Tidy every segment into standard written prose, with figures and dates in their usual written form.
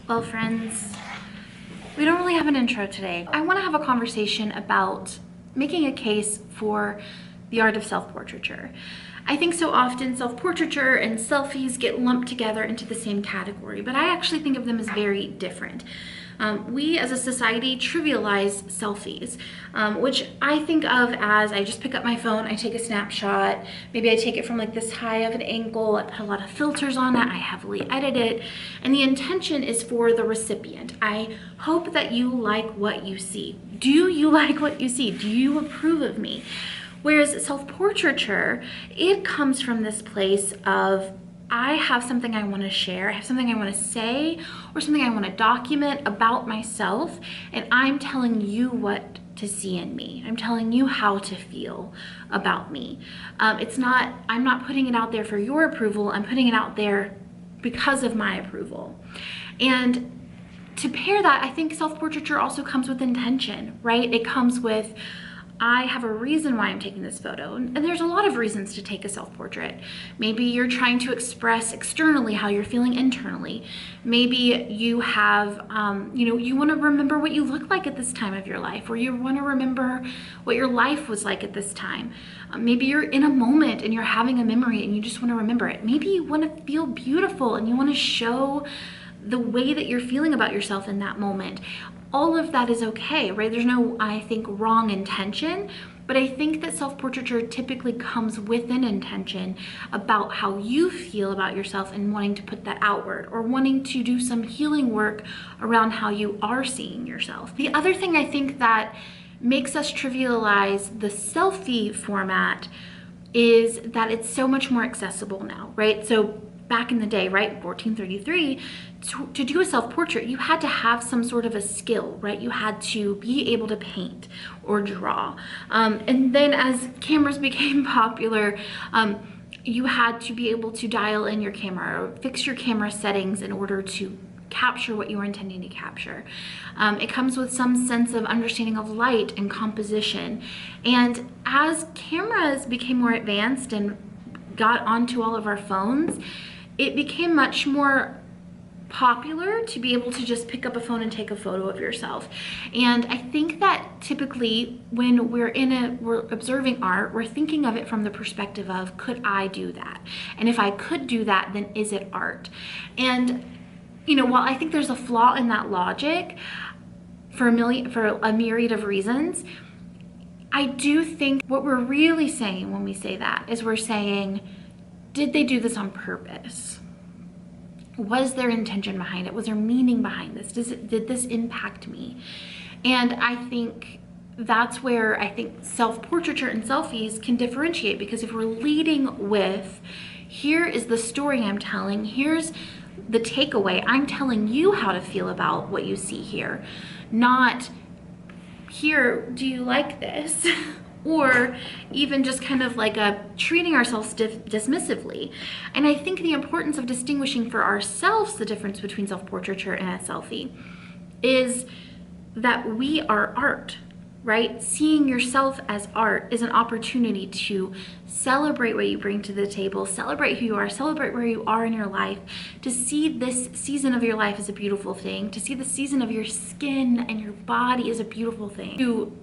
Well, friends, we don't really have an intro today. I want to have a conversation about making a case for the art of self-portraiture. I think so often self-portraiture and selfies get lumped together into the same category, but I actually think of them as very different. We as a society trivialize selfies, which I think of as I just pick up my phone, I take a snapshot, maybe I take it from like this high of an angle, I put a lot of filters on it, I heavily edit it, and the intention is for the recipient. I hope that you like what you see. Do you like what you see? Do you approve of me? Whereas self-portraiture, it comes from this place of I have something I want to share, I have something I want to say, or something I want to document about myself, and I'm telling you what to see in me. I'm telling you how to feel about me. I'm not putting it out there for your approval, I'm putting it out there because of my approval. And to pair that, I think self-portraiture also comes with intention, right? It comes with, I have a reason why I'm taking this photo. And there's a lot of reasons to take a self-portrait. Maybe you're trying to express externally how you're feeling internally. Maybe you have, you want to remember what you look like at this time of your life, or you want to remember what your life was like at this time. Maybe you're in a moment and you're having a memory and you just want to remember it. Maybe you want to feel beautiful and you want to show the way that you're feeling about yourself in that moment. All of that is okay, right? There's no, I think, wrong intention, but I think that self-portraiture typically comes with an intention about how you feel about yourself and wanting to put that outward, or wanting to do some healing work around how you are seeing yourself. The other thing I think that makes us trivialize the selfie format is that it's so much more accessible now, right? So back in the day, right, 1433, to do a self-portrait, you had to have some sort of a skill, right? You had to be able to paint or draw. And then as cameras became popular, you had to be able to dial in your camera or fix your camera settings in order to capture what you were intending to capture. It comes with some sense of understanding of light and composition. And as cameras became more advanced and got onto all of our phones, it became much more popular to be able to just pick up a phone and take a photo of yourself. And I think that typically when we're observing art, we're thinking of it from the perspective of, could I do that? And if I could do that, then is it art? And while I think there's a flaw in that logic for a myriad of reasons, I do think what we're really saying when we say that is we're saying, did they do this on purpose? Was there intention behind it? Was there meaning behind this? Did this impact me? And I think that's where I think self-portraiture and selfies can differentiate, because if we're leading with, here is the story I'm telling, here's the takeaway, I'm telling you how to feel about what you see here, not here, do you like this? Or even just kind of like treating ourselves dismissively. And I think the importance of distinguishing for ourselves the difference between self-portraiture and a selfie is that we are art, right? Seeing yourself as art is an opportunity to celebrate what you bring to the table, celebrate who you are, celebrate where you are in your life, to see this season of your life as a beautiful thing, to see the season of your skin and your body as a beautiful thing, to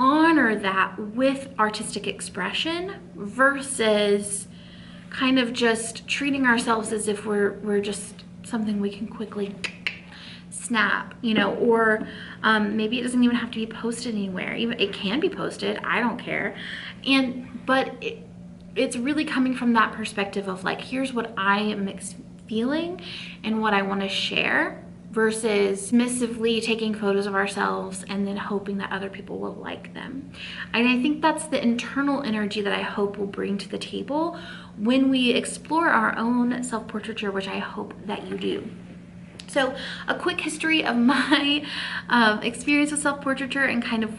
honor that with artistic expression versus kind of just treating ourselves as if we're just something we can quickly snap, or maybe it doesn't even have to be posted anywhere. Even it can be posted, I don't care. But it's really coming from that perspective of like, here's what I am feeling and what I want to share, versus dismissively taking photos of ourselves and then hoping that other people will like them. And I think that's the internal energy that I hope we'll bring to the table when we explore our own self-portraiture, which I hope that you do. So a quick history of my experience with self-portraiture and kind of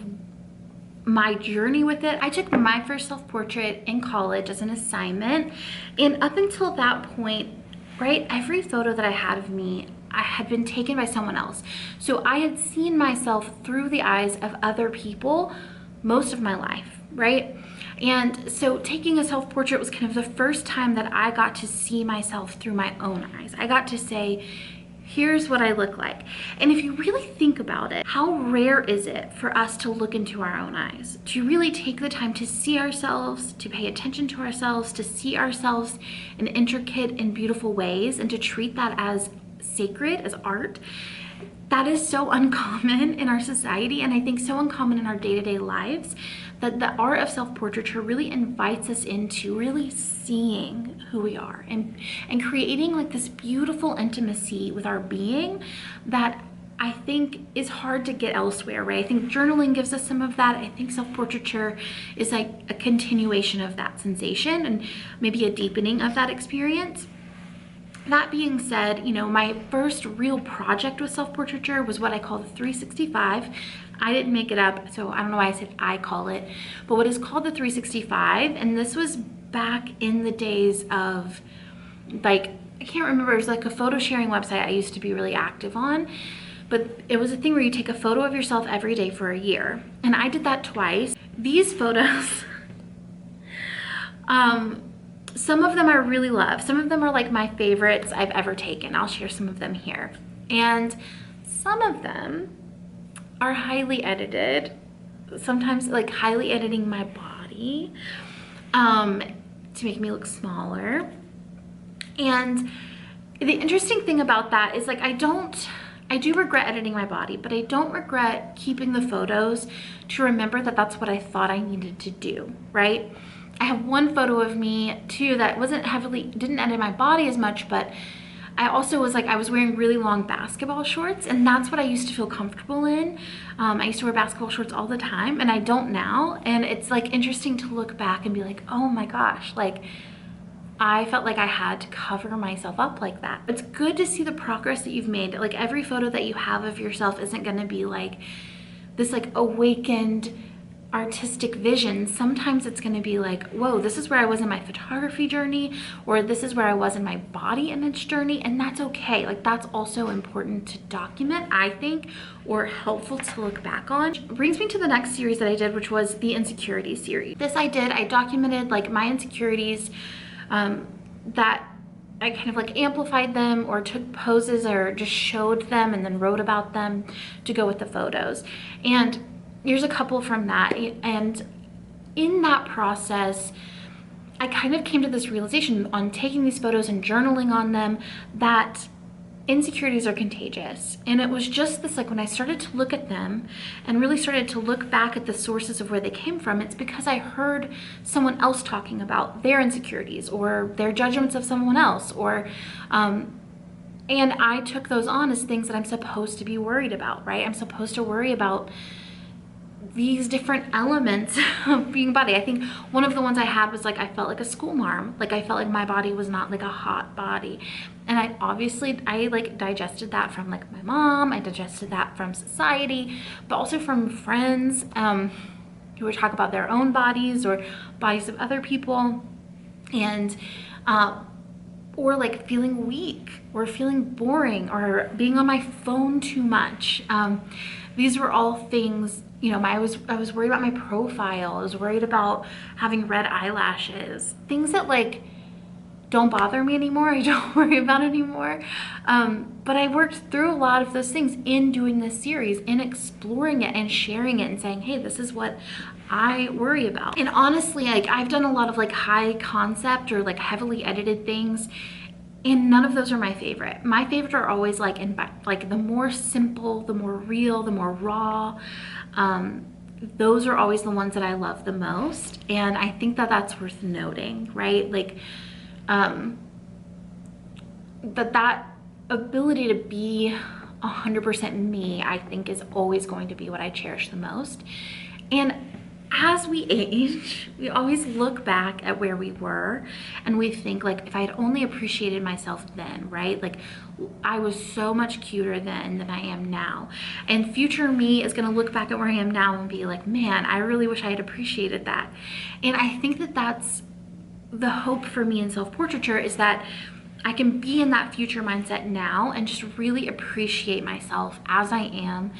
my journey with it. I took my first self-portrait in college as an assignment, and up until that point, right, every photo that I had of me, I had been taken by someone else. So I had seen myself through the eyes of other people most of my life, right? And so taking a self-portrait was kind of the first time that I got to see myself through my own eyes. I got to say, here's what I look like. And if you really think about it, how rare is it for us to look into our own eyes, to really take the time to see ourselves, to pay attention to ourselves, to see ourselves in intricate and beautiful ways, and to treat that as sacred, as art. That is so uncommon in our society, and I think so uncommon in our day-to-day lives, that the art of self-portraiture really invites us into really seeing who we are and creating like this beautiful intimacy with our being that I think is hard to get elsewhere, right? I think journaling gives us some of that. I think self-portraiture is like a continuation of that sensation and maybe a deepening of that experience. That being said, you know, my first real project with self-portraiture was what I call the 365. I didn't make it up, so I don't know why I said I call it, but what is called the 365, and this was back in the days of, like, I can't remember, it was like a photo sharing website I used to be really active on, but it was a thing where you take a photo of yourself every day for a year, and I did that twice. These photos, some of them I really love. Some of them are like my favorites I've ever taken. I'll share some of them here. And some of them are highly edited, sometimes like highly editing my body to make me look smaller. And the interesting thing about that is like I do regret editing my body, but I don't regret keeping the photos to remember that that's what I thought I needed to do, right? I have one photo of me too that didn't edit my body as much, but I also was like, I was wearing really long basketball shorts, and that's what I used to feel comfortable in. I used to wear basketball shorts all the time, and I don't now. And it's like interesting to look back and be like, oh my gosh, like I felt like I had to cover myself up like that. It's good to see the progress that you've made. Like every photo that you have of yourself isn't gonna be like this like awakened artistic vision. Sometimes it's going to be like, whoa, this is where I was in my photography journey, or this is where I was in my body image journey, and that's okay. Like that's also important to document, I think, or helpful to look back on. Which brings me to the next series that I did, which was the insecurity series. This I documented like my insecurities, that I kind of like amplified them or took poses or just showed them and then wrote about them to go with the photos. And here's a couple from that. And in that process, I kind of came to this realization on taking these photos and journaling on them that insecurities are contagious. And it was just this, like when I started to look at them and really started to look back at the sources of where they came from, it's because I heard someone else talking about their insecurities or their judgments of someone else, or and I took those on as things that I'm supposed to be worried about, right? I'm supposed to worry about these different elements of being body. I think one of the ones I had was like, I felt like a school marm. Like I felt like my body was not like a hot body. And I like digested that from like my mom. I digested that from society, but also from friends who would talk about their own bodies or bodies of other people. And or like feeling weak or feeling boring or being on my phone too much. These were all things, you know, I was worried about my profile. I was worried about having red eyelashes, things that like don't bother me anymore. I don't worry about anymore. But I worked through a lot of those things in doing this series, in exploring it and sharing it and saying, hey, this is what I worry about. And honestly, like I've done a lot of like high concept or like heavily edited things, and none of those are my favorite. My favorite are always like the more simple, the more real, the more raw. Those are always the ones that I love the most. And I think that that's worth noting, right? Like that ability to be 100% me, I think is always going to be what I cherish the most. And as we age, we always look back at where we were and we think like, if I had only appreciated myself then, right? Like I was so much cuter then than I am now. And future me is gonna look back at where I am now and be like, man, I really wish I had appreciated that. And I think that that's the hope for me in self-portraiture, is that I can be in that future mindset now and just really appreciate myself as I am,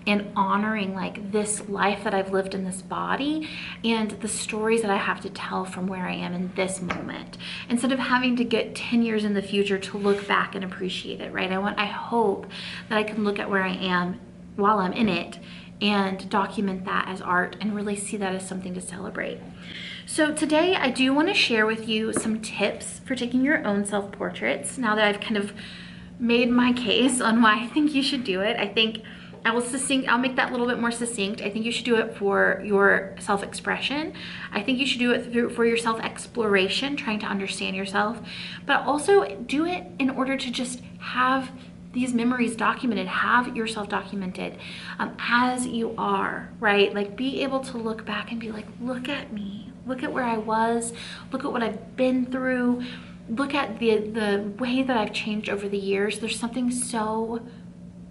and honoring like this life that I've lived in this body and the stories that I have to tell from where I am in this moment, instead of having to get 10 years in the future to look back and appreciate it, right? I hope that I can look at where I am while I'm in it and document that as art and really see that as something to celebrate. So today I do want to share with you some tips for taking your own self-portraits. Now that I've kind of made my case on why I think you should do it, I think I'll make that a little bit more succinct. I think you should do it for your self-expression. I think you should do it for your self-exploration, trying to understand yourself, but also do it in order to just have these memories documented, have yourself documented as you are, right? Like be able to look back and be like, look at me, look at where I was, look at what I've been through, look at the way that I've changed over the years. There's something so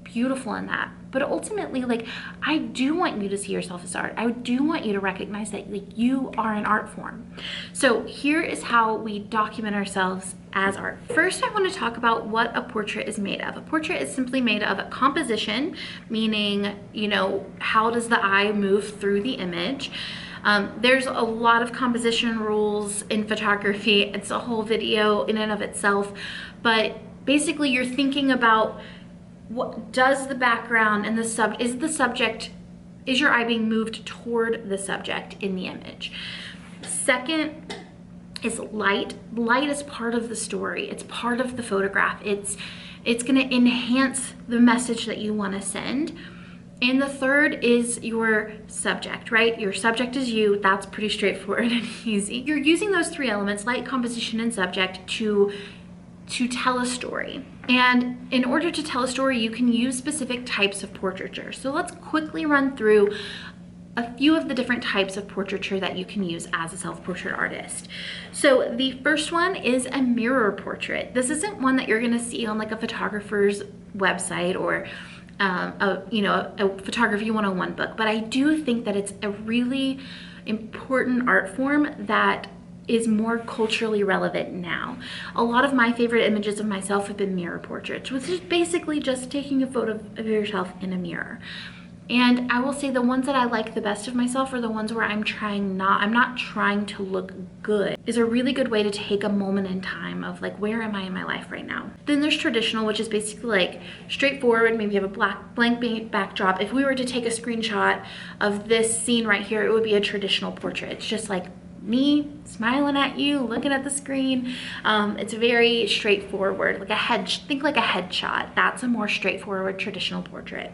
beautiful in that. But ultimately, like, I do want you to see yourself as art. I do want you to recognize that like you are an art form. So here is how we document ourselves as art. First, I want to talk about what a portrait is made of. A portrait is simply made of a composition, meaning, you know, how does the eye move through the image? There's a lot of composition rules in photography. It's a whole video in and of itself, but basically you're thinking about what does the background and is your eye being moved toward the subject in the image? Second is light. Light is part of the story. It's part of the photograph. It's going to enhance the message that you want to send. And the third is your subject, right? Your subject is you. That's pretty straightforward and easy. You're using those three elements, light, composition, and subject, to tell a story. And in order to tell a story, you can use specific types of portraiture. So let's quickly run through a few of the different types of portraiture that you can use as a self-portrait artist. So the first one is a mirror portrait. This isn't one that you're gonna see on like a photographer's website or a photography 101 book, but I do think that it's a really important art form that is more culturally relevant now. A lot of my favorite images of myself have been mirror portraits, which is basically just taking a photo of yourself in a mirror. And I will say the ones that I like the best of myself are the ones where I'm not trying to look good. Is a really good way to take a moment in time of like, where am I in my life right now? Then there's traditional, which is basically like straightforward. Maybe you have a blank backdrop. If we were to take a screenshot of this scene right here, it would be a traditional portrait. It's just like me smiling at you, looking at the screen. It's very straightforward, think like a headshot. That's a more straightforward traditional portrait.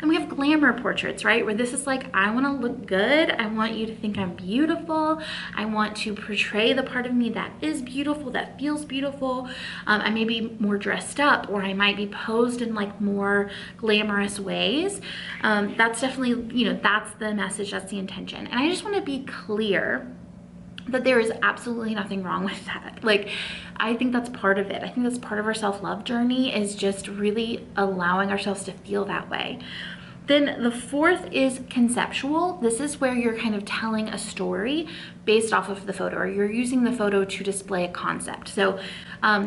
And we have glamour portraits, right? Where this is like, I want to look good. I want you to think I'm beautiful. I want to portray the part of me that is beautiful, that feels beautiful. I may be more dressed up, or I might be posed in like more glamorous ways. That's definitely, that's the message, that's the intention. And I just want to be clear that there is absolutely nothing wrong with that. Like, I think that's part of it. I think that's part of our self-love journey, is just really allowing ourselves to feel that way. Then the fourth is conceptual. This is where you're kind of telling a story based off of the photo, or you're using the photo to display a concept. So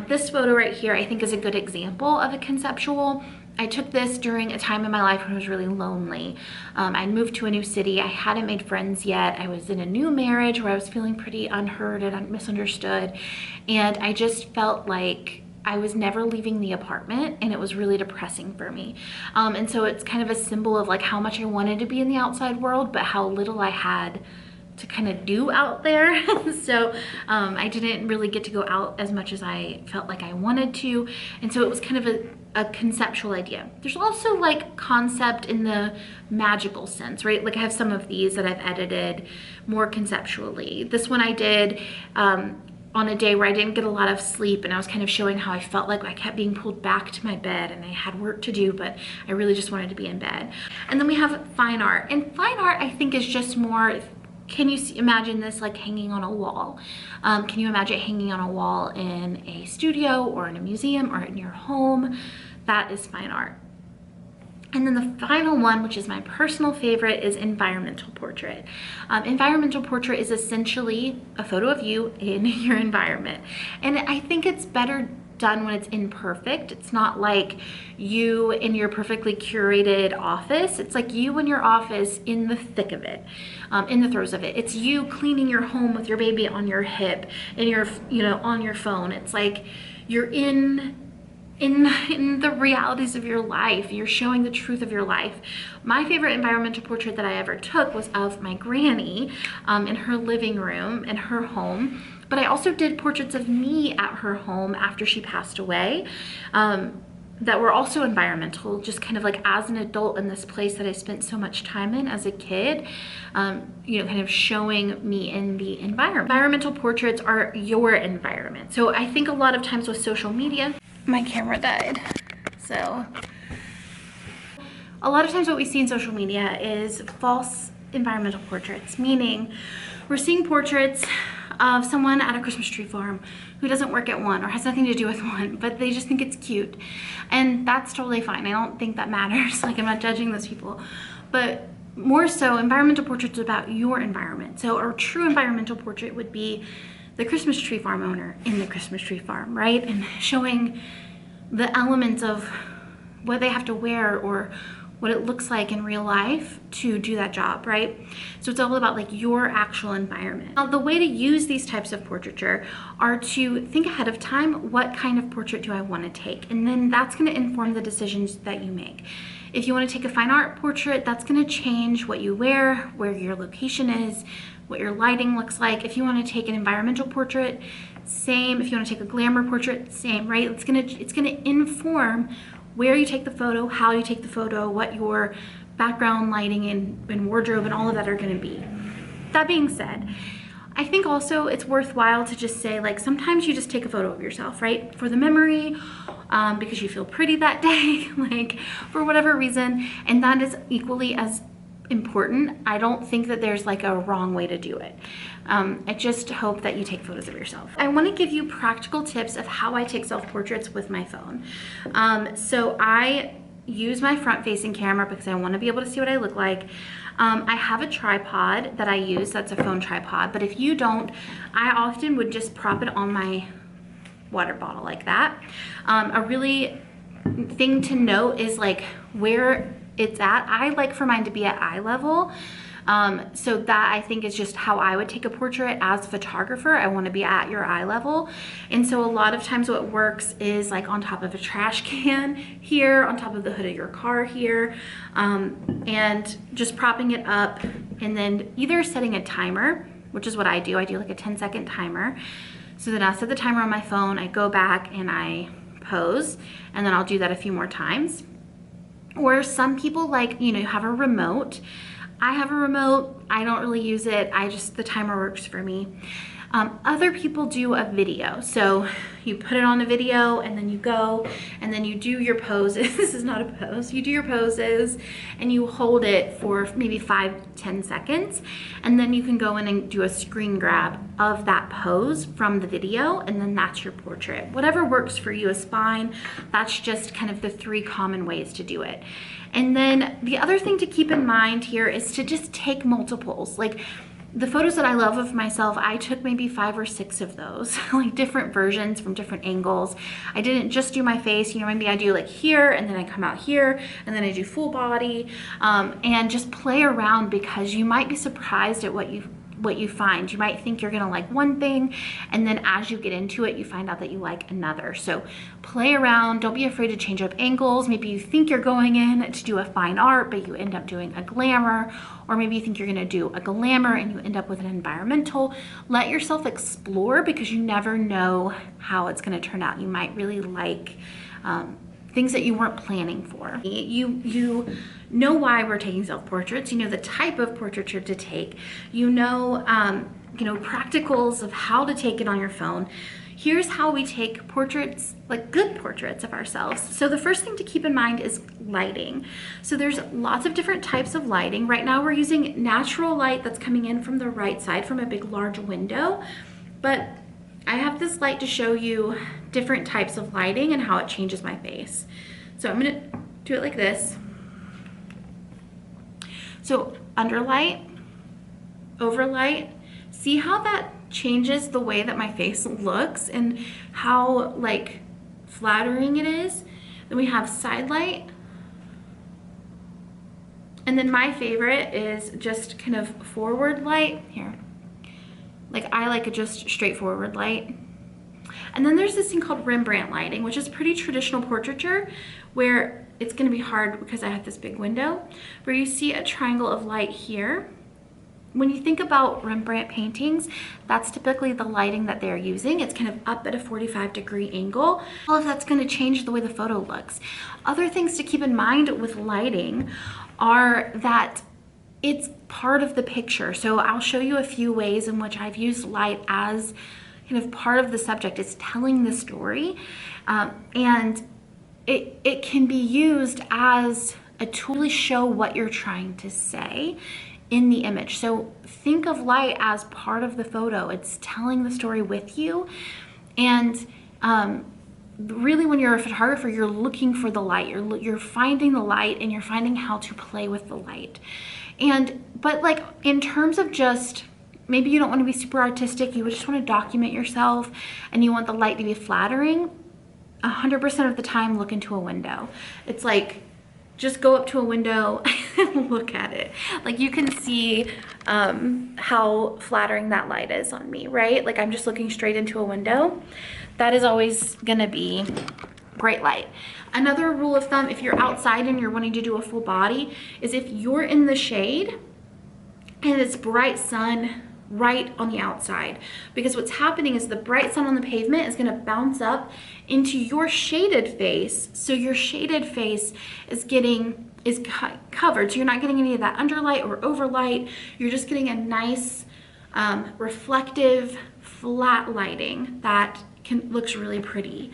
this photo right here, I think, is a good example of a conceptual. I took this during a time in my life when I was really lonely. I'd moved to a new city. I hadn't made friends yet. I was in a new marriage where I was feeling pretty unheard and misunderstood. And I just felt like I was never leaving the apartment, and it was really depressing for me. And so it's kind of a symbol of like how much I wanted to be in the outside world, but how little I had to kind of do out there. So I didn't really get to go out as much as I felt like I wanted to. And so it was kind of a conceptual idea. There's also like concept in the magical sense, right? Like I have some of these that I've edited more conceptually. This one I did on a day where I didn't get a lot of sleep, and I was kind of showing how I felt like I kept being pulled back to my bed and I had work to do, but I really just wanted to be in bed. And then we have fine art. And fine art, I think, is just more, can you imagine this like hanging on a wall? Can you imagine hanging on a wall in a studio or in a museum or in your home? That is fine art. And then the final one, which is my personal favorite, is environmental portrait. Environmental portrait is essentially a photo of you in your environment. And I think it's better done when it's imperfect. It's not like you in your perfectly curated office. It's like you in your office in the thick of it, in the throes of it. It's you cleaning your home with your baby on your hip and your, you know, on your phone. It's like you're in the realities of your life. You're showing the truth of your life. My favorite environmental portrait that I ever took was of my granny in her living room in her home. But I also did portraits of me at her home after she passed away that were also environmental, just kind of like as an adult in this place that I spent so much time in as a kid, you know, kind of showing me in the environment. Environmental portraits are your environment. So I think a lot of times with social media, my camera died. So a lot of times what we see in social media is false environmental portraits, meaning we're seeing portraits of someone at a Christmas tree farm who doesn't work at one or has nothing to do with one, but they just think it's cute. And that's totally fine. I don't think that matters. Like, I'm not judging those people. But more so, environmental portraits are about your environment. So a true environmental portrait would be the Christmas tree farm owner in the Christmas tree farm, right? And showing the elements of what they have to wear or what it looks like in real life to do that job, right? So it's all about like your actual environment. Now, the way to use these types of portraiture are to think ahead of time, what kind of portrait do I want to take? And then that's going to inform the decisions that you make. If you want to take a fine art portrait, that's going to change what you wear, where your location is, what your lighting looks like. If you want to take an environmental portrait, same. If you want to take a glamour portrait, same, right? It's gonna inform where you take the photo, how you take the photo, what your background lighting and wardrobe and all of that are gonna be. That being said, I think also it's worthwhile to just say, like, sometimes you just take a photo of yourself, right? For the memory, because you feel pretty that day, like for whatever reason, and that is equally as important. I don't think that there's like a wrong way to do it. I just hope that you take photos of yourself. I want to give you practical tips of how I take self-portraits with my phone. So I use my front-facing camera because I want to be able to see what I look like. I have a tripod that I use, that's a phone tripod, but if you don't, I often would just prop it on my water bottle like that. A really thing to note is like where it's at. I like for mine to be at eye level. So that I think is just how I would take a portrait as a photographer. I want to be at your eye level. And so a lot of times what works is like on top of a trash can here, on top of the hood of your car here, and just propping it up and then either setting a timer, which is what I do. I do like a 10-second timer. So then I'll set the timer on my phone, I go back and I pose, and then I'll do that a few more times. Or some people like, you know, have a remote. I have a remote, I don't really use it. The timer works for me. Other people do a video. So you put it on a video and then you go and then you do your poses. This is not a pose. You do your poses and you hold it for maybe 5-10 seconds. And then you can go in and do a screen grab of that pose from the video. And then that's your portrait. Whatever works for you is fine. That's just kind of the 3 common ways to do it. And then the other thing to keep in mind here is to just take multiples. Like, the photos that I love of myself, I took maybe 5 or 6 of those, like different versions from different angles. I didn't just do my face, you know, maybe I do like here and then I come out here and then I do full body, and just play around because you might be surprised at what you find. You might think you're gonna like one thing, and then as you get into it, you find out that you like another. So play around, don't be afraid to change up angles. Maybe you think you're going in to do a fine art, but you end up doing a glamour, or maybe you think you're gonna do a glamour and you end up with an environmental. Let yourself explore because you never know how it's gonna turn out. You might really like things that you weren't planning for. You know why we're taking self-portraits. You know the type of portraiture to take. You know practicals of how to take it on your phone. Here's how we take portraits, like good portraits of ourselves. So the first thing to keep in mind is lighting. So there's lots of different types of lighting. Right now we're using natural light that's coming in from the right side from a big large window, but I have this light to show you different types of lighting and how it changes my face. So I'm gonna do it like this. So underlight, overlight, see how that changes the way that my face looks and how like flattering it is. Then we have side light. And then my favorite is just kind of forward light here. Like I like a just straightforward light. And then there's this thing called Rembrandt lighting, which is pretty traditional portraiture, where it's gonna be hard because I have this big window, where you see a triangle of light here. When you think about Rembrandt paintings, that's typically the lighting that they're using. It's kind of up at a 45-degree angle. All of that's gonna change the way the photo looks. Other things to keep in mind with lighting are that it's part of the picture. So I'll show you a few ways in which I've used light as kind of part of the subject. It's telling the story, and it can be used as a tool to show what you're trying to say in the image. So think of light as part of the photo. It's telling the story with you. And really when you're a photographer, you're looking for the light. You're finding the light and you're finding how to play with the light. But like in terms of just, maybe you don't want to be super artistic, you just want to document yourself and you want the light to be flattering, 100% of the time look into a window. It's like, just go up to a window and look at it. Like you can see how flattering that light is on me, right? Like I'm just looking straight into a window. That is always gonna be bright light. Another rule of thumb, if you're outside and you're wanting to do a full body, is if you're in the shade and it's bright sun right on the outside, because what's happening is the bright sun on the pavement is going to bounce up into your shaded face. So your shaded face is covered. So you're not getting any of that underlight or overlight. You're just getting a nice reflective flat lighting that looks really pretty.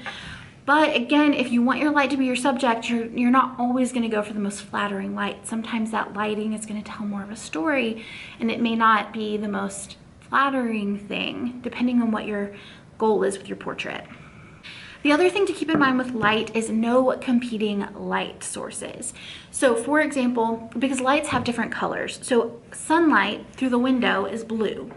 But again, if you want your light to be your subject, you're not always going to go for the most flattering light. Sometimes that lighting is going to tell more of a story, and it may not be the most flattering thing, depending on what your goal is with your portrait. The other thing to keep in mind with light is no competing light sources. So for example, because lights have different colors, so sunlight through the window is blue.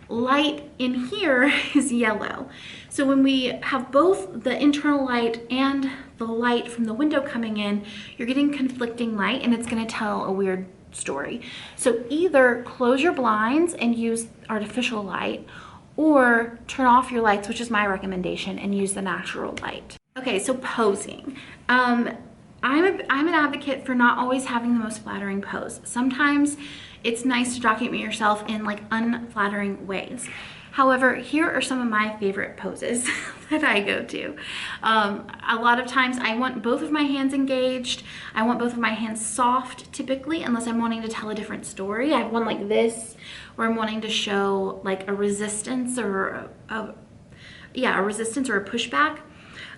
Light in here is yellow. So when we have both the internal light and the light from the window coming in, you're getting conflicting light and it's gonna tell a weird story. So either close your blinds and use artificial light, or turn off your lights, which is my recommendation, and use the natural light. Okay, so posing. I'm an advocate for not always having the most flattering pose. Sometimes it's nice to document yourself in like unflattering ways. However, here are some of my favorite poses that I go to. A lot of times I want both of my hands engaged. I want both of my hands soft typically, unless I'm wanting to tell a different story. I have one like this where I'm wanting to show like a resistance or a resistance or a pushback.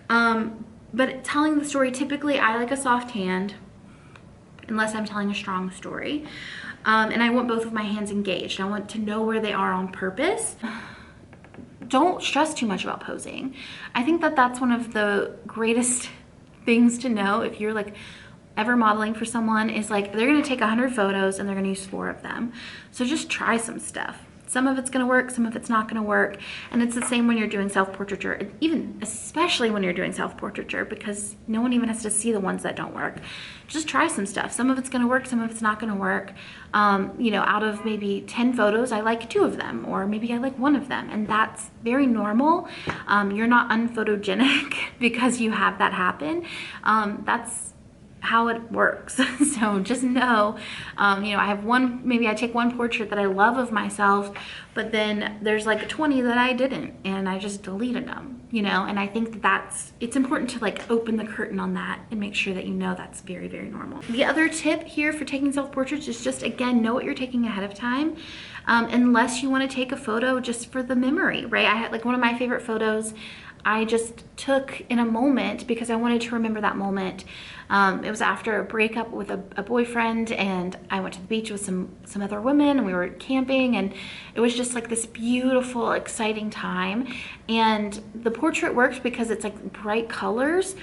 But telling the story, typically I like a soft hand unless I'm telling a strong story. And I want both of my hands engaged. I want to know where they are on purpose. Don't stress too much about posing. I think that that's one of the greatest things to know if you're like ever modeling for someone, is like they're gonna take 100 photos and they're gonna use 4 of them. So just try some stuff. Some of it's gonna work, some of it's not gonna work. And it's the same when you're doing self-portraiture, even especially when you're doing self-portraiture, because no one even has to see the ones that don't work. Just try some stuff. Some of it's gonna work, some of it's not gonna work. You know, out of maybe 10 photos, I like 2 of them, or maybe I like 1 of them, and that's very normal. You're not unphotogenic because you have that happen. That's how it works. So just know, you know, I have maybe I take one portrait that I love of myself, but then there's like 20 that I didn't, and I just deleted them, you know. And I think it's important to like open the curtain on that and make sure that you know that's very, very normal. The other tip here for taking self-portraits is just, again, know what you're taking ahead of time, unless you want to take a photo just for the memory, right? I had like one of my favorite photos I just took in a moment because I wanted to remember that moment. It was after a breakup with a boyfriend, and I went to the beach with some other women, and we were camping, and it was just like this beautiful, exciting time. And the portrait works because it's like bright colors,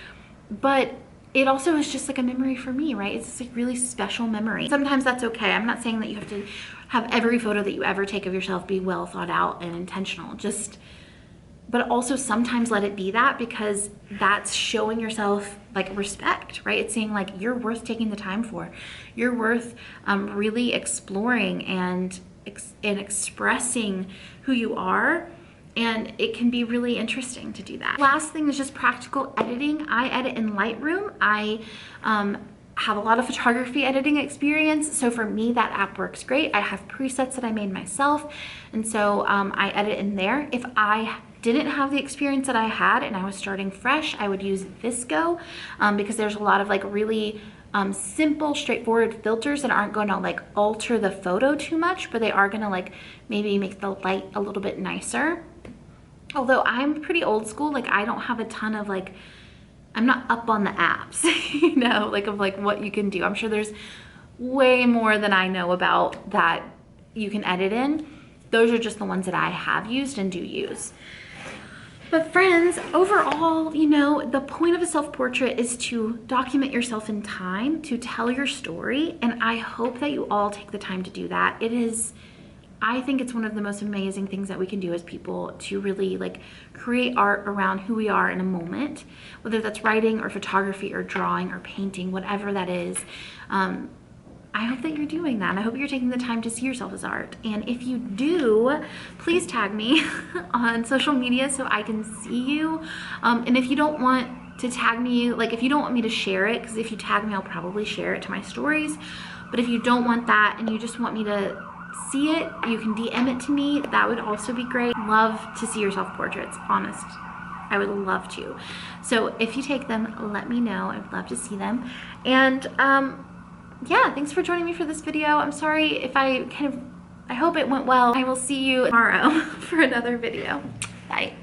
but it also is just like a memory for me, right? It's just a really special memory. Sometimes that's okay. I'm not saying that you have to have every photo that you ever take of yourself be well thought out and intentional. Just but also sometimes let it be that, because that's showing yourself like respect, right? It's saying like you're worth taking the time for. You're worth really exploring and expressing who you are. And it can be really interesting to do that. Last thing is just practical editing. I edit in Lightroom. I have a lot of photography editing experience, so for me that app works great. I have presets that I made myself, and so I edit in there. If I didn't have the experience that I had and I was starting fresh, I would use Visco, because there's a lot of like really simple, straightforward filters that aren't going to like alter the photo too much, but they are going to like maybe make the light a little bit nicer. Although I'm pretty old school, like I don't have a ton of like, I'm not up on the apps, you know, like of like what you can do. I'm sure there's way more than I know about that you can edit in. Those are just the ones that I have used and do use. But friends, overall, you know, the point of a self-portrait is to document yourself in time, to tell your story, and I hope that you all take the time to do that. It is, I think it's one of the most amazing things that we can do as people, to really like create art around who we are in a moment, whether that's writing or photography or drawing or painting, whatever that is. I hope that you're doing that. And I hope you're taking the time to see yourself as art. And if you do, please tag me on social media so I can see you. And if you don't want to tag me, like if you don't want me to share it, because if you tag me, I'll probably share it to my stories. But if you don't want that and you just want me to see it, you can DM it to me. That would also be great. Love to see your self-portraits, honest. I would love to. So if you take them, let me know. I'd love to see them. And yeah, thanks for joining me for this video. I'm sorry if I hope it went well. I will see you tomorrow for another video. Bye.